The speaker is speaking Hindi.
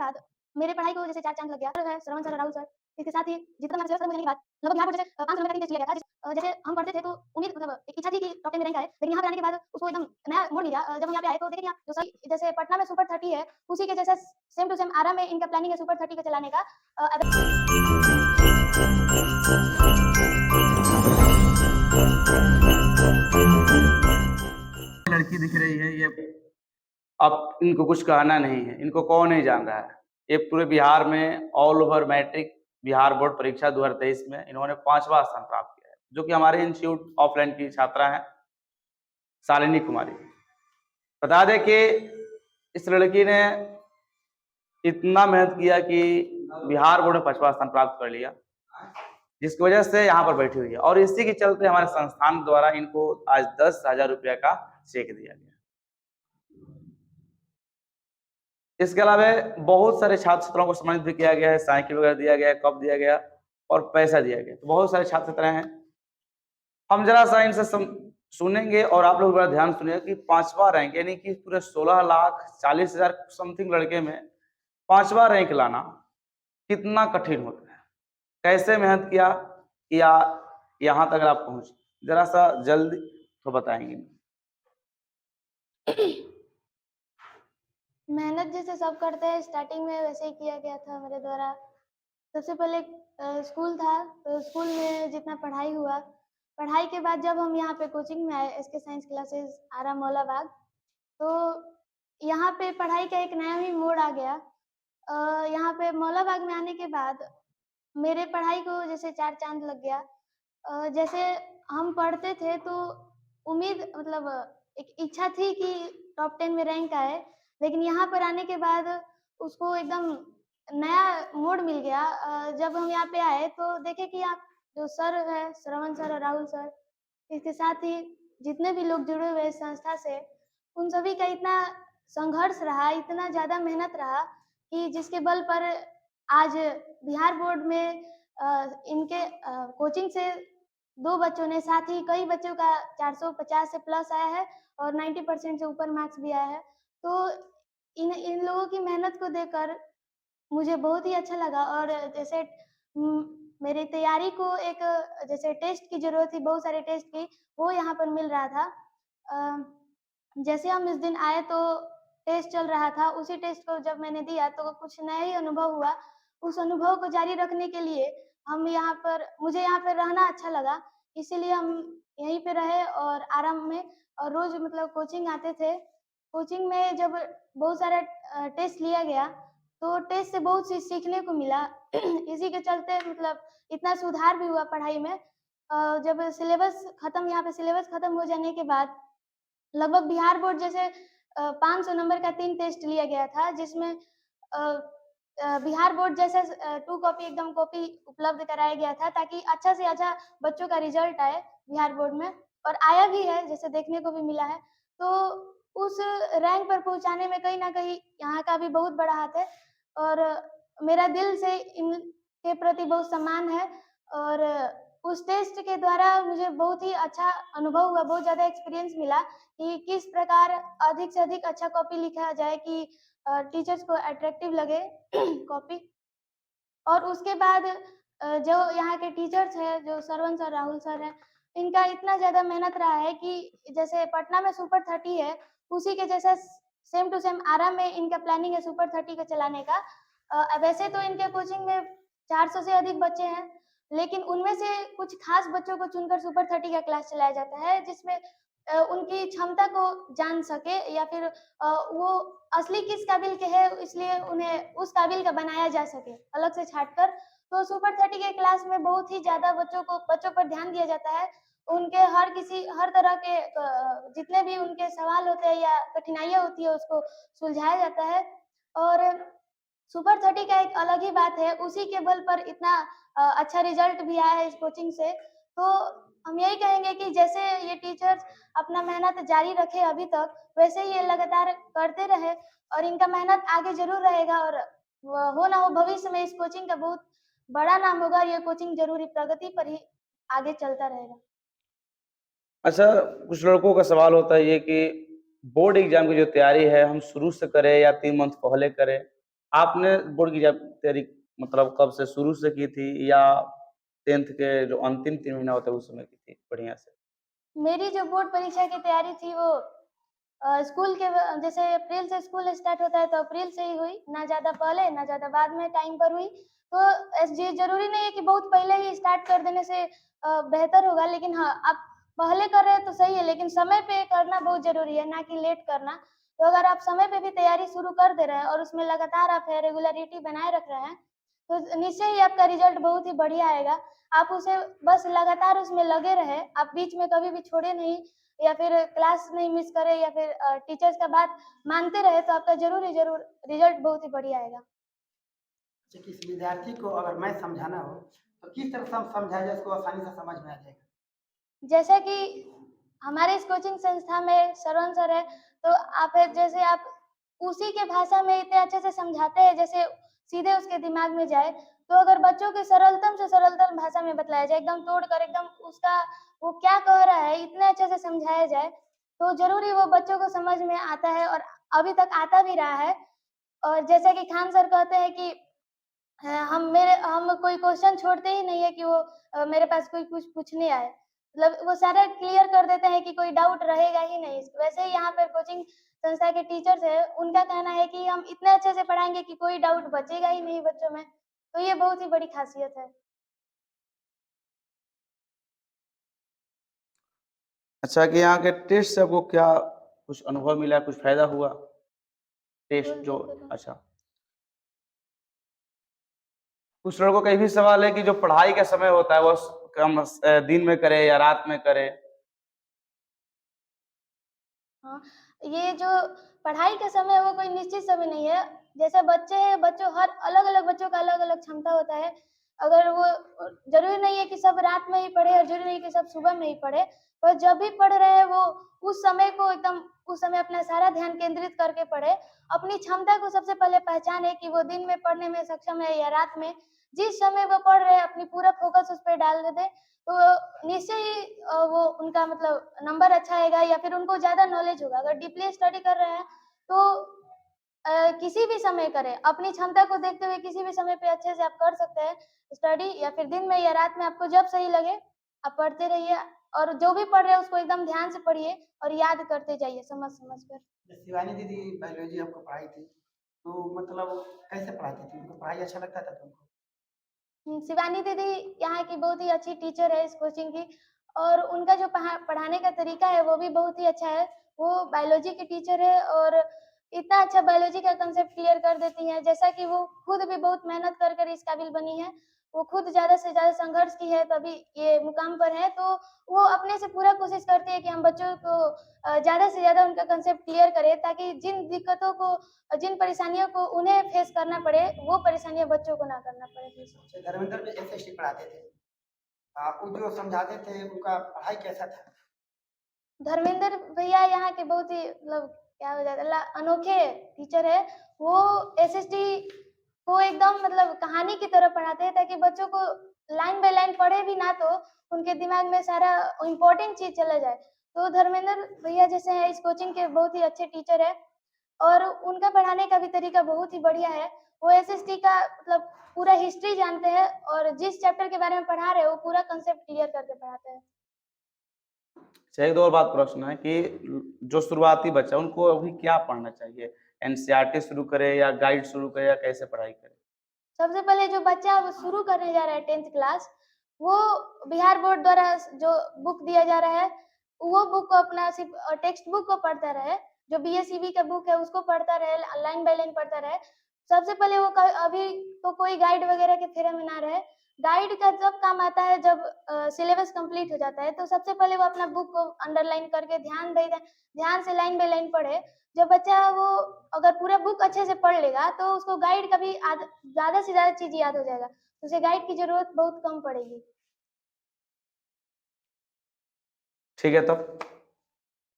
बाद मेरे पढ़ाई को जैसे 4 चाँद लग गया। सर है श्रवण सर, राहुल सर, इसके साथ ही जितना मैं सिलेबस खत्म होने के बाद लगभग बिहार बोर्ड जैसे 500 नंबर का 3 टेस्ट लिया गया था। जैसे हम पढ़ते थे तो उम्मीद मतलब एक इच्छा थी कि टॉप 10 में रैंक आए, लेकिन यहाँ पे आने के बाद उसको एकदम नया मोड़ मिल गया। जब हम यहाँ पे आए तो देखे कि यहाँ जो सर जैसे पटना में सुपर 30 है, उसी के जैसा सेम टू सेम आरा में इनका प्लानिंग है सुपर 30 को चलाने का। लड़की दिख रही है ये, अब इनको कुछ कहना नहीं है, इनको कौन नहीं जान रहा है। ये पूरे बिहार में all over matric Bihar board परीक्षा 2023 में इन्होंने 5वां स्थान प्राप्त किया है, जो कि हमारे इंस्टीट्यूट ऑफलाइन की छात्रा है शालिनी कुमारी। बता दें कि इस लड़की ने इतना मेहनत किया कि बिहार बोर्ड में 5वां स्थान प्राप्त कर लिया, जिसकी वजह से यहाँ पर बैठी हुई है। और इसी के चलते हमारे संस्थान द्वारा इनको आज 10,000 रुपया का चेक दिया गया। इसके अलावा बहुत सारे छात्र छात्राओं को सम्मानित भी किया गया है, साइकिल वगैरह दिया गया, कप दिया गया और पैसा दिया गया। तो बहुत सारे छात्र छात्राएं हैं। हम जरा सा इनसे सुनेंगे और आप लोग बड़ा ध्यान सुनिएगा कि 5वां रैंक यानी कि पूरे 16,40,000 समथिंग लड़के में 5वां रैंक लाना कितना कठिन होता है, कैसे मेहनत किया या यहाँ तक आप पहुंचे, जरा सा जल्दी तो बताएंगे। मेहनत जैसे सब करते हैं स्टार्टिंग में वैसे ही किया गया था मेरे द्वारा। सबसे पहले स्कूल था, तो स्कूल में जितना पढ़ाई हुआ, पढ़ाई के बाद जब हम यहाँ पे कोचिंग में आए एसके साइंस क्लासेस आरा मौलाबाग, तो यहाँ पे पढ़ाई का एक नया ही मोड़ आ गया। यहाँ पे मौलाबाग में आने के बाद मेरे पढ़ाई को जैसे 4 चाँद लग गया। जैसे हम पढ़ते थे तो उम्मीद मतलब एक इच्छा थी कि टॉप 10 में रैंक आए, लेकिन यहाँ पर आने के बाद उसको एकदम नया मोड़ मिल गया। जब हम यहाँ पे आए तो देखे कि आप जो सर है श्रवण सर और राहुल सर, इसके साथ ही जितने भी लोग जुड़े हुए इस संस्था से, उन सभी का इतना संघर्ष रहा, इतना ज़्यादा मेहनत रहा कि जिसके बल पर आज बिहार बोर्ड में इनके कोचिंग से 2 बच्चों ने, साथ ही कई बच्चों का 450 से प्लस आया है और 90% से ऊपर मार्क्स भी आया है। तो इन लोगों की मेहनत को देखकर मुझे बहुत ही अच्छा लगा। और जैसे मेरी तैयारी को एक जैसे टेस्ट की ज़रूरत थी, बहुत सारे टेस्ट की, वो यहाँ पर मिल रहा था। जैसे हम इस दिन आए तो टेस्ट चल रहा था, उसी टेस्ट को जब मैंने दिया तो कुछ नया ही अनुभव हुआ। उस अनुभव को जारी रखने के लिए मुझे यहाँ पर रहना अच्छा लगा, इसीलिए हम यहीं पे रहे और आराम में और रोज़ मतलब कोचिंग आते थे। कोचिंग में जब बहुत सारा टेस्ट लिया गया तो टेस्ट से बहुत चीज़ सीखने को मिला। इसी के चलते मतलब इतना सुधार भी हुआ पढ़ाई में। जब यहाँ पे सिलेबस खत्म हो जाने के बाद लगभग बिहार बोर्ड जैसे 500 नंबर का 3 टेस्ट लिया गया था, जिसमें बिहार बोर्ड जैसे 2 कॉपी एकदम कॉपी उपलब्ध कराया गया था ताकि अच्छा से अच्छा बच्चों का रिजल्ट आए बिहार बोर्ड में, और आया भी है जैसे देखने को भी मिला है। तो उस रैंक पर पहुंचाने में कहीं न कहीं यहाँ का भी बहुत बड़ा हाथ है और मेरा दिल से इनके प्रति बहुत सम्मान है। और उस टेस्ट के द्वारा मुझे बहुत ही अच्छा अनुभव हुआ, बहुत ज़्यादा एक्सपीरियंस मिला कि किस प्रकार अधिक से अधिक अच्छा कॉपी लिखा जाए कि टीचर्स को अट्रैक्टिव लगे कॉपी। और उसके बाद जो यहाँ के टीचर्स हैं, जो श्रवण सर, राहुल सर हैं, इनका इतना ज़्यादा मेहनत रहा है कि जैसे पटना में सुपर 30 है, उसी के जैसा सेम टू सेम आरा में इनका प्लानिंग है सुपर 30 को चलाने का। वैसे तो इनके कोचिंग में 400 से अधिक बच्चे हैं, लेकिन उनमें से कुछ खास बच्चों को चुनकर सुपर 30 का क्लास चलाया जाता है, जिसमें उनकी क्षमता को जान सके या फिर वो असली किस काबिल के हैं, इसलिए उन्हें उस काबिल का बनाया जा सके अलग से छाँटकर। तो सुपर 30 के क्लास में बहुत ही ज़्यादा बच्चों पर ध्यान दिया जाता है। उनके हर तरह के जितने भी उनके सवाल होते हैं या कठिनाइयाँ होती है, उसको सुलझाया जाता है। और सुपर 30 का एक अलग ही बात है, उसी के बल पर इतना अच्छा रिजल्ट भी आया है इस कोचिंग से। तो हम यही कहेंगे कि जैसे ये टीचर्स अपना मेहनत जारी रखे अभी तक, वैसे ही ये लगातार करते रहे और इनका मेहनत आगे ज़रूर रहेगा और हो ना हो भविष्य में इस कोचिंग का बहुत बड़ा नाम होगा। ये कोचिंग ज़रूर ही प्रगति पर ही आगे चलता रहेगा। अच्छा, कुछ लड़कों का सवाल होता है ये कि बोर्ड एग्जाम की जो तैयारी है हम शुरू से करें या 3 मंथ पहले करें, आपने बोर्ड की जब तैयारी मतलब कब से शुरू से की थी या 10th के जो अंतिम 3 महीना होता है उस समय की थी बढ़िया से? मेरी जो बोर्ड परीक्षा की तैयारी थी वो स्कूल के जैसे अप्रैल से स्कूल स्टार्ट होता है तो अप्रैल से ही हुई, ना ज़्यादा पहले ना ज़्यादा बाद में टाइम पर हुई। तो ये ज़रूरी नहीं है कि बहुत पहले ही स्टार्ट कर देने से बेहतर होगा, लेकिन हाँ, आप पहले कर रहे हैं तो सही है, लेकिन समय पे करना बहुत ज़रूरी है, ना कि लेट करना। तो अगर आप समय पे भी तैयारी शुरू कर दे रहे हैं और उसमें लगातार आप है रेगुलरिटी बनाए रख रहे हैं, तो निश्चय ही आपका रिज़ल्ट बहुत ही बढ़िया आएगा। आप उसे बस लगातार उसमें लगे रहें, आप बीच में कभी भी छोड़े नहीं या फिर क्लास नहीं मिस करें या फिर टीचर्स का बात मानते रहे, तो आपका ज़रूर ही ज़रूर रिज़ल्ट बहुत ही बढ़िया आएगा। अच्छा, किसी विद्यार्थी को अगर मैथ समझाना हो, तो किस तरह से हम समझाएँ जो उसको आसानी से समझ में आ जाएगा? जैसे कि हमारे इस कोचिंग संस्था में श्रवण सर है, तो आप जैसे आप उसी के भाषा में इतने अच्छे से समझाते हैं, जैसे सीधे उसके दिमाग में जाए। तो अगर बच्चों के सरलतम से सरलतम भाषा में बतलाया जाए, एकदम तोड़कर एकदम उसका वो क्या कह रहा है, इतने अच्छे से समझाया जाए, तो ज़रूर ही वो बच्चों को समझ में आता है और अभी तक आता भी रहा है। और जैसे कि खान सर कहते हैं कि हम कोई क्वेश्चन छोड़ते ही नहीं है कि वो मेरे पास कोई कुछ पूछने आए। मतलब वो सारा क्लियर कर देते हैं कि कोई डाउट रहेगा ही नहीं। वैसे ही यहाँ पर कोचिंग संस्था के टीचर्स हैं, उनका कहना है कि हम इतने अच्छे से पढ़ाएँगे कि कोई डाउट बचेगा ही नहीं बच्चों में। तो ये बहुत ही बड़ी ख़ासियत है। अच्छा कि यहाँ के टेस्ट से आपको क्या कुछ अनुभव मिला, कुछ फ़ायदा हुआ? टेस्ट बोल जो सकते हो। अच्छा। कुछ लोगों का ये भी सवाल है कि जो पढ़ाई का समय होता है वो दिन में करे या रात में करे? हाँ, ये जो पढ़ाई का समय है वो कोई निश्चित समय नहीं है। जैसे बच्चे हैं, बच्चों हर अलग-अलग बच्चों का अलग-अलग क्षमता होता है। अगर वो ज़रूरी नहीं है कि सब रात में ही पढ़े और ज़रूरी नहीं है कि सब सुबह में ही पढ़े। पर जब भी पढ़ रहे हैं वो उस समय को एकदम उस समय अपना सारा ध्यान केंद्रित करके पढ़े। अपनी क्षमता को सबसे पहले पहचाने कि वो दिन में पढ़ने में सक्षम है या रात में। जिस समय वो पढ़ रहे हैं अपनी पूरा फ़ोकस उस पे डाल दें, तो निश्चय ही वो उनका मतलब नंबर अच्छा आएगा या फिर उनको ज़्यादा नॉलेज होगा। अगर डीपली स्टडी कर रहे हैं तो किसी भी समय करें, अपनी क्षमता को देखते हुए किसी भी समय पे अच्छे से आप कर सकते हैं स्टडी या फिर दिन में या रात में आपको जब सही लगे, आप पढ़ते रहिए और जो भी पढ़ रहे हैं उसको एकदम ध्यान से पढ़िए और याद करते जाइए समझ-समझ कर। जैसे शिवानी दीदी बायोलॉजी आपको पढ़ाई थी, तो मतलब कैसे पढ़ाती थी? उनको पढ़ाई अच्छा लगता था तुमको? शिवानी दीदी यहाँ की बहुत ही अच्छी टीचर है इस कोचिंग की और उनका जो पढ़ाने का तरीका है वो भी बहुत ही अच्छा है। वो बायोलॉजी की टीचर है और इतना अच्छा बायोलॉजी का कंसेप्ट क्लियर कर देती हैं, जैसा कि वो खुद भी बहुत मेहनत कर कर इस काबिल बनी है। वो खुद ज़्यादा से ज़्यादा संघर्ष की है तभी ये मुकाम पर है, तो वो अपने से पूरा कोशिश करती है कि हम बच्चों को ज़्यादा से ज़्यादा उनका कंसेप्ट क्लियर करें ताकि जिन दिक्कतों को जिन परेशानियों को उन्हें फेस करना पड़े, वो परेशानियाँ बच्चों को ना करना पड़े फेस। अच्छा, धर्मेंद्र भी एसएसटी पढ़ाते थे। वो जो समझाते थे उनका पढ़ाई कैसा था? धर्मेंद्र भैया यहाँ के बहुत ही मतलब क्या हो जाता है अनोखे टीचर है। वो एसएसटी को एकदम मतलब कहानी की तरह पढ़ाते हैं ताकि बच्चों को लाइन बाय लाइन पढ़े भी ना तो उनके दिमाग में सारा इम्पोर्टेंट चीज़ चला जाए। तो धर्मेंद्र भैया जैसे हैं इस कोचिंग के बहुत ही अच्छे टीचर हैं और उनका पढ़ाने का भी तरीका बहुत ही बढ़िया है। वो एसएसटी का मतलब पूरा हिस्ट्री जानते हैं और जिस चैप्टर के बारे में पढ़ा रहे हैं वो पूरा कांसेप्ट क्लियर करके पढ़ाते हैं। अच्छा एक और बात प्रश्न है कि जो शुरुआती बच्चा उनको अभी क्या पढ़ना चाहिए? एनसीईआरटी शुरू करे या गाइड शुरू करे या कैसे पढ़ाई करे? सबसे पहले जो बच्चा अब शुरू करने जा रहा है 10th क्लास, वो बिहार बोर्ड द्वारा जो बुक दिया जा रहा है, वो बुक को अपना सिर्फ़ टेक्स्ट बुक को पढ़ता रहे, जो बीएसईबी का बुक है उसको पढ़ता रहे, लाइन बाय लाइन पढ़ता रहे। सबसे पहले वो क अभी तो कोई गाइड वगैरह के फेरे में ना रहे। गाइड का जब काम आता है जब सिलेबस कंप्लीट हो जाता है, तो सबसे पहले वो अपना बुक को अंडरलाइन करके ध्यान से लाइन बाय लाइन पढ़े। जब बच्चा वो अगर पूरा बुक अच्छे से पढ़ लेगा तो उसको गाइड का भी ज़्यादा से ज़्यादा चीज़ याद हो जाएगा। उसे गाइड की ज़रूरत बहुत कम पड़ेगी। ठीक है तब।